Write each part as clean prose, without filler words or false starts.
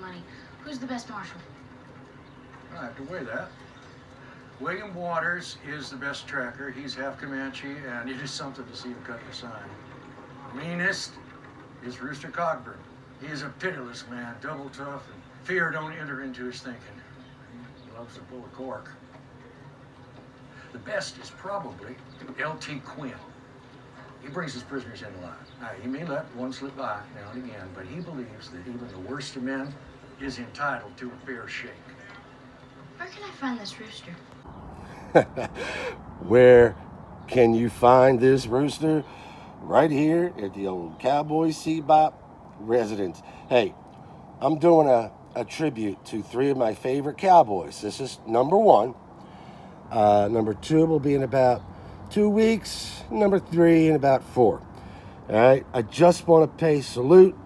money. Who's the best marshal? I have to weigh that. William Waters is the best tracker. He's half Comanche, and it is something to see him cut the sign. Meanest is Rooster Cogburn. He is a pitiless man, double tough, and fear don't enter into his thinking. He loves to pull a cork. The best is probably L.T. Quinn. He brings his prisoners in alive. Now, he may let one slip by now and again, but he believes that even the worst of men is entitled to a fair shake. Where can I find this rooster? Where can you find this rooster? Right here at the old Cowboy C-Bop residence. Hey, I'm doing a tribute to 3 of my favorite cowboys. This is number 1. Number 2 will be in about 2 weeks. Number 3 in about 4. All right. I just want to pay salute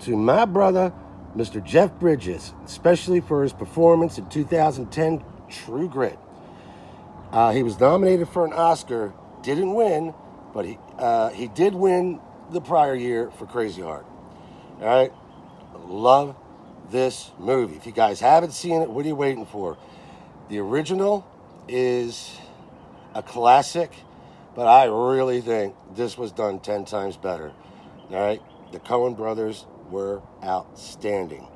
to my brother, Mr. Jeff Bridges, especially for his performance in 2010 True Grit. He was nominated for an Oscar, didn't win, but he did win the prior year for Crazy Heart. All right. Love this movie. If you guys haven't seen it, what are you waiting for? The original is a classic, but I really think this was done 10 times better. All right. The Coen brothers were outstanding.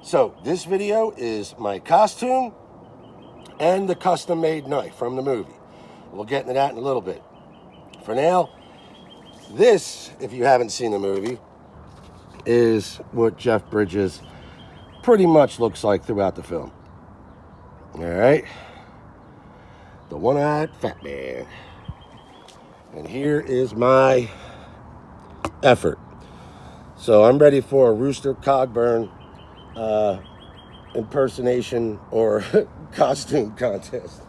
So this video is my costume and the custom-made knife from the movie. We'll get into that in a little bit. For now, this, if you haven't seen the movie, is what Jeff Bridges pretty much looks like throughout the film. All right. The one-eyed fat man. And here is my effort. So I'm ready for a Rooster Cogburn impersonation or costume contest.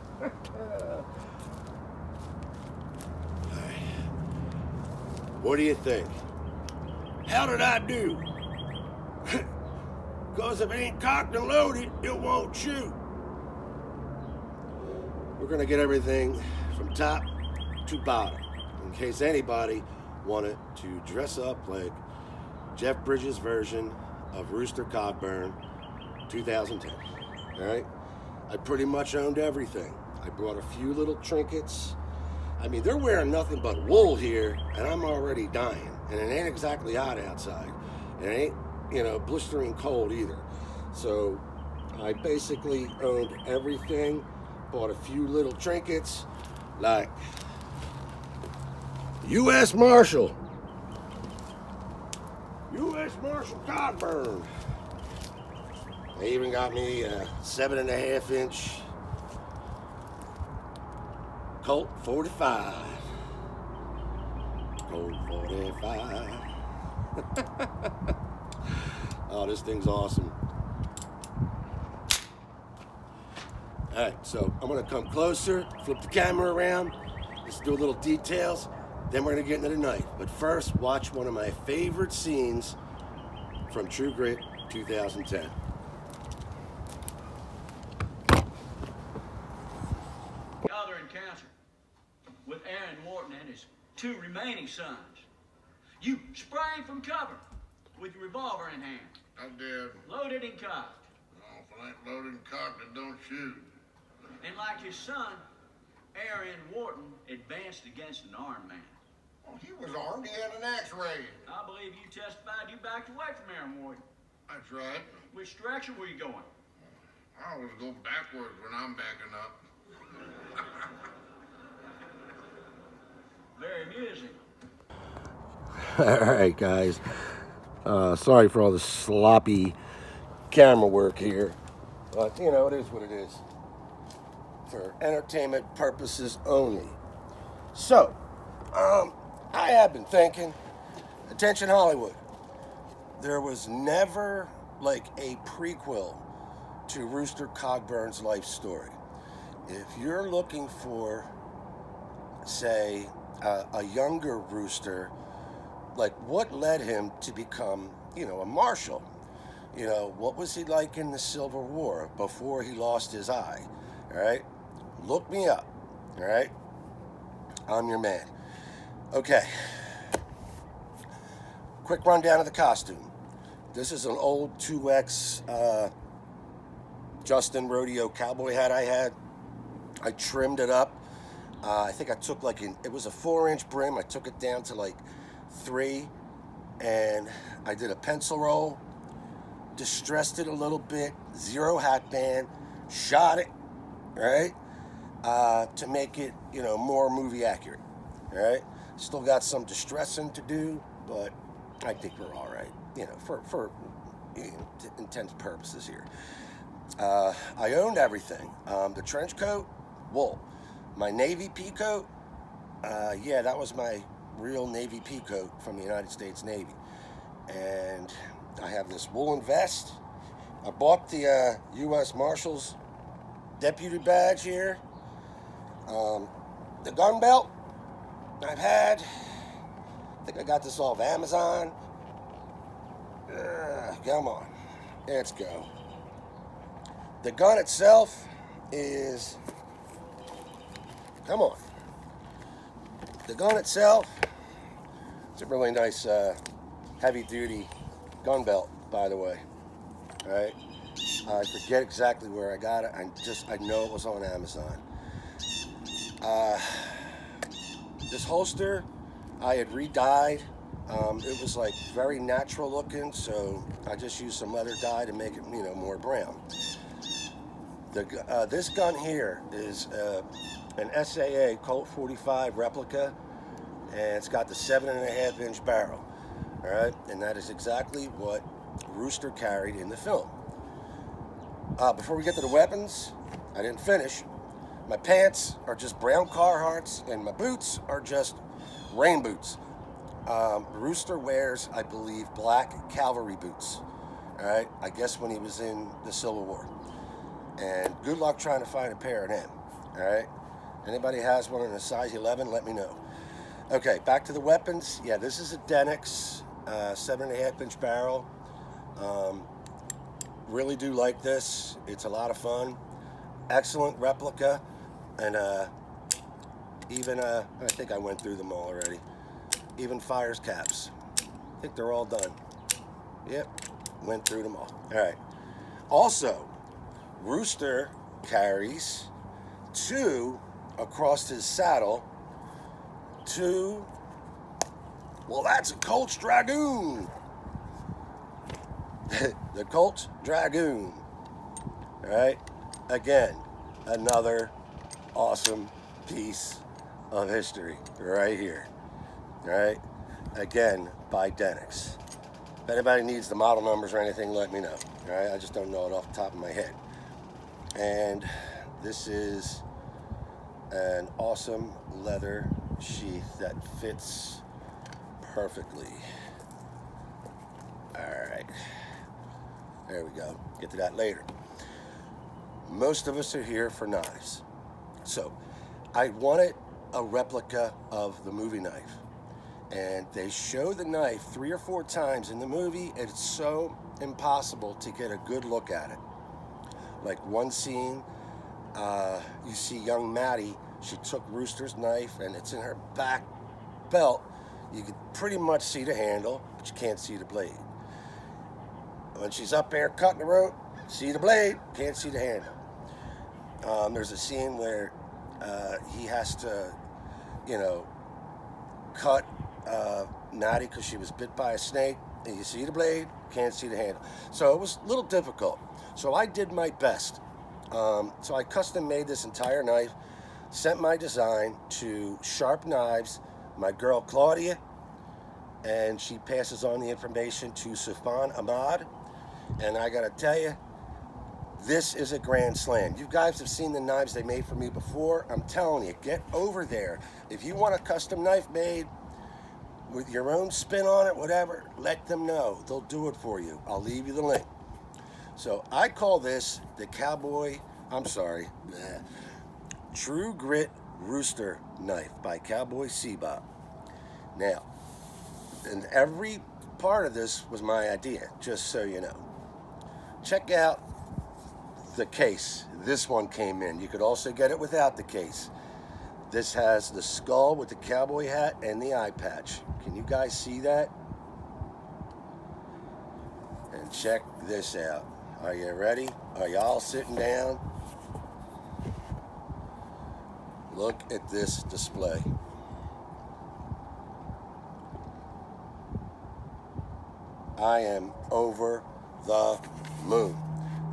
What do you think? How did I do? Because if it ain't cocked and loaded, it won't shoot. We're going to get everything from top to bottom, in case anybody wanted to dress up like Jeff Bridges' version of Rooster Cogburn 2010. All right? I pretty much owned everything. I brought a few little trinkets. I mean, they're wearing nothing but wool here, and I'm already dying. And it ain't exactly hot outside. It ain't, blistering cold either. So I basically owned everything, bought a few little trinkets, like U.S. Marshal. U.S. Marshal Cogburn. They even got me a 7.5-inch Colt 45. Colt 45. Oh, this thing's awesome. All right, so I'm gonna come closer, flip the camera around, let's do a little details, then we're gonna get into the knife. But first, watch one of my favorite scenes from True Grit 2010. Gathering council with Aaron Morton and his 2 remaining sons. You sprang from cover with your revolver in hand. I did. Loaded and cocked. No, if it ain't loaded and cocked, it don't shoot. And like his son, Aaron Morton advanced against an armed man. Well, he was armed. He had an axe raised. I believe you testified you backed away from Aaron Morton. That's right. Which direction were you going? I always go backwards when I'm backing up. Very amusing. All right, guys. Sorry for all the sloppy camera work here. But, it is what it is. For entertainment purposes only. So, I have been thinking, attention Hollywood, there was never like a prequel to Rooster Cogburn's life story. If you're looking for, say, a younger Rooster, like what led him to become, a marshal? What was he like in the Civil War before he lost his eye? All right? Look me up. All right? I'm your man. Okay. Quick rundown of the costume. This is an old 2X Justin Rodeo cowboy hat I had. I trimmed it up. I think I took it was a 4-inch brim. I took it down to like 3, and I did a pencil roll, distressed it a little bit, 0 hat band, shot it, right, to make it, more movie accurate, right? Still got some distressing to do, but I think we're all right, for intents purposes here. I owned everything. The trench coat, wool. My Navy pea coat, yeah, that was my real Navy pea coat from the United States Navy. And I have this woolen vest. I bought the U.S. Marshals deputy badge here. The gun belt I've had. I think I got this off Amazon. Come on, let's go. The gun itself is, come on. The gun itself, it's a really nice heavy-duty gun belt, by the way. All right, I forget exactly where I got it. I know it was on Amazon. This holster, I had re-dyed. It was like very natural looking, so I just used some leather dye to make it, more brown. This gun here is an SAA Colt 45 replica, and it's got the 7.5-inch barrel. All right, and that is exactly what Rooster carried in the film. Before we get to the weapons, I didn't finish. My pants are just brown Carhartts, and my boots are just rain boots. Rooster wears, I believe, black cavalry boots. All right, I guess when he was in the Civil War. And good luck trying to find a pair of them. All right, anybody has one in a size 11, let me know. Okay, back to the weapons. Yeah, this is a Denix 7.5-inch barrel. Really do like this. It's a lot of fun. Excellent replica, and even I think I went through them all already. Even fires caps. I think they're all done. Yep, went through them all. All right. Also, Rooster carries 2 across his saddle. 2. Well, that's a Colt's Dragoon. The Colt's Dragoon. All right. Again, another awesome piece of history right here. All right. Again, by Denix. If anybody needs the model numbers or anything, let me know. All right. I just don't know it off the top of my head. And this is an awesome leather sheath that fits perfectly. All right. There we go. Get to that later. Most of us are here for knives. So I wanted a replica of the movie knife. And they show the knife 3 or 4 times in the movie. It's so impossible to get a good look at it. Like one scene, you see young Maddie, she took Rooster's knife and it's in her back belt. You can pretty much see the handle, but you can't see the blade. When she's up there cutting the rope, see the blade, can't see the handle. There's a scene where he has to, cut Maddie because she was bit by a snake. And you see the blade, can't see the handle. So it was a little difficult. So I did my best. So I custom made this entire knife, sent my design to Sharp Knives, my girl Claudia, and she passes on the information to Sufan Ahmad. And I gotta tell you, this is a grand slam. You guys have seen the knives they made for me before. I'm telling you, get over there. If you want a custom knife made with your own spin on it, whatever, let them know. They'll do it for you. I'll leave you the link. So I call this the True Grit Rooster Knife by Cowboy Seabop. Now, and every part of this was my idea, just so you know. Check out the case. This one came in. You could also get it without the case. This has the skull with the cowboy hat and the eye patch. Can you guys see that? check this out. Are you ready? Are y'all sitting down? Look at this display. I am over the moon.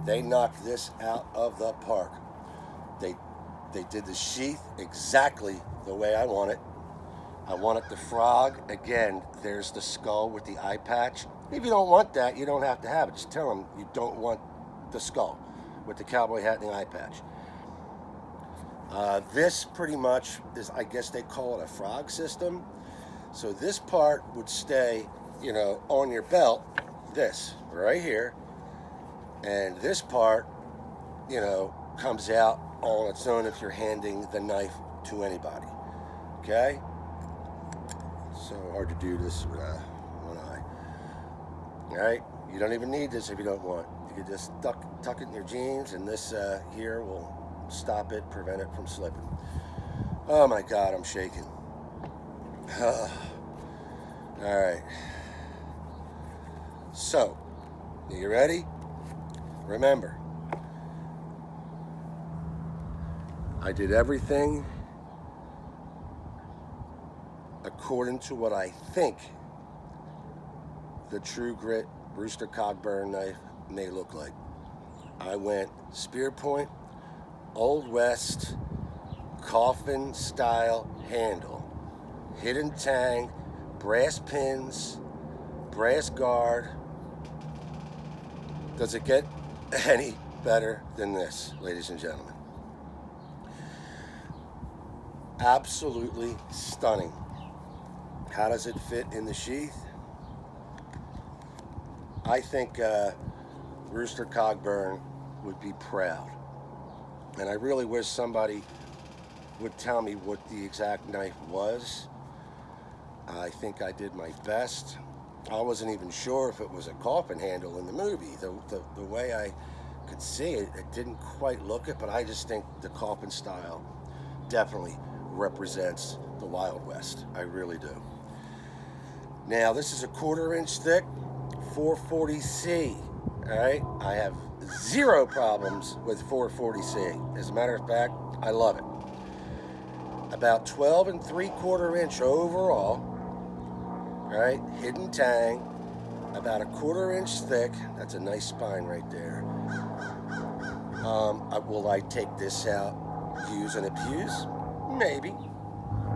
They knocked this out of the park. They did the sheath exactly the way I want it. I wanted the frog. Again, there's the skull with the eye patch. If you don't want that, you don't have to have it. Just tell them you don't want the skull with the cowboy hat and the eye patch. This pretty much is, I guess they call it a frog system. So this part would stay, you know, on your belt, this right here. And this part, you know, comes out on its own if you're handing the knife to anybody. Okay? So hard to do this with one eye. All right? You don't even need this if you don't want. You can just tuck it in your jeans, and this here will stop it, prevent it from slipping. Oh my God, I'm shaking. All right. So, are you ready? Remember, I did everything according to what I think the True Grit Rooster Cogburn knife may look like. I went spear point, Old West, Coffin style handle, hidden tang, brass pins, brass guard. Does it get any better than this, ladies and gentlemen? Absolutely stunning. How does it fit in the sheath? I think Rooster Cogburn would be proud. And I really wish somebody would tell me what the exact knife was. I think I did my best. I wasn't even sure if it was a coffin handle in the movie. The way I could see it, it didn't quite look it, but I just think the coffin style definitely represents the Wild West. I really do. Now, this is a 1/4 inch thick, 440C. All right, I have zero problems with 440C. As a matter of fact, I love it. About 12 3/4 inch overall. All right, hidden tang, about a 1/4 inch thick. That's a nice spine right there. Will I take this out, use and abuse? Maybe.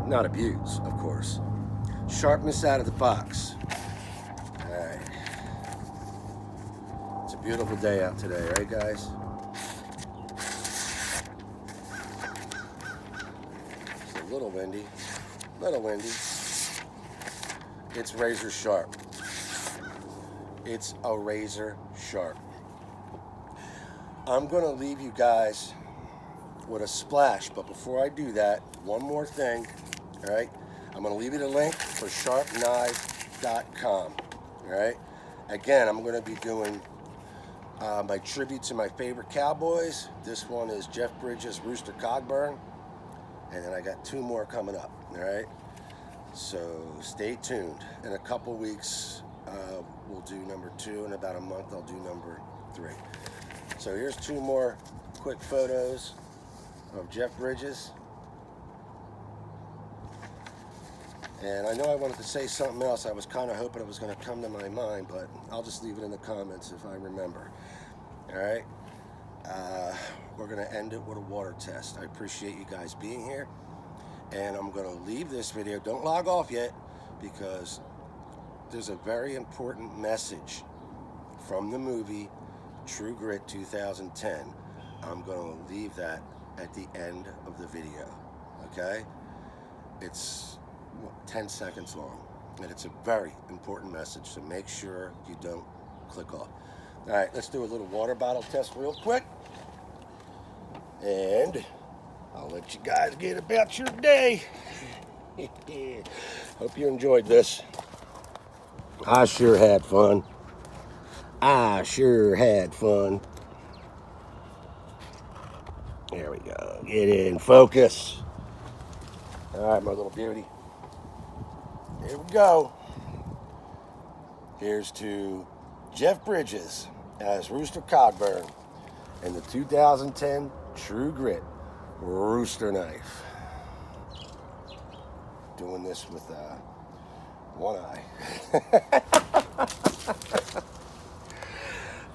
Not abuse, of course. Sharpness out of the box. All right. It's a beautiful day out today, right, guys? It's a little windy. Little windy. It's razor sharp. It's a razor sharp. I'm gonna leave you guys with a splash, but before I do that, one more thing, all right? I'm gonna leave you the link for SHARPKNVIES.com, all right? Again, I'm gonna be doing my tribute to my favorite Cowboys. This one is Jeff Bridges' Rooster Cogburn, and then I got 2 more coming up, all right? So stay tuned. In a couple weeks, we'll do number 2. In about a month, I'll do number 3. So here's 2 more quick photos of Jeff Bridges. And I know I wanted to say something else. I was kind of hoping it was going to come to my mind, but I'll just leave it in the comments if I remember. All right? We're going to end it with a water test. I appreciate you guys being here. And I'm going to leave this video. Don't log off yet, because there's a very important message from the movie True Grit 2010. I'm going to leave that at the end of the video, okay? It's 10 seconds long, and it's a very important message, so make sure you don't click off. All right, let's do a little water bottle test real quick, and I'll let you guys get about your day. Hope you enjoyed this. I sure had fun. I sure had fun. There we go. Get in focus. All right, my little beauty. Here we go. Here's to Jeff Bridges as Rooster Cogburn in the 2010 True Grit Rooster knife. Doing this with one eye.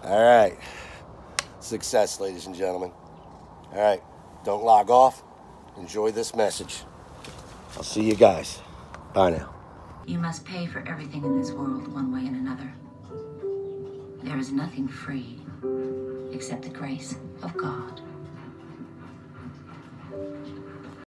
All right. Success, ladies and gentlemen. All right. Don't log off. Enjoy this message. I'll see you guys. Bye now. You must pay for everything in this world one way and another. There is nothing free except the grace of God.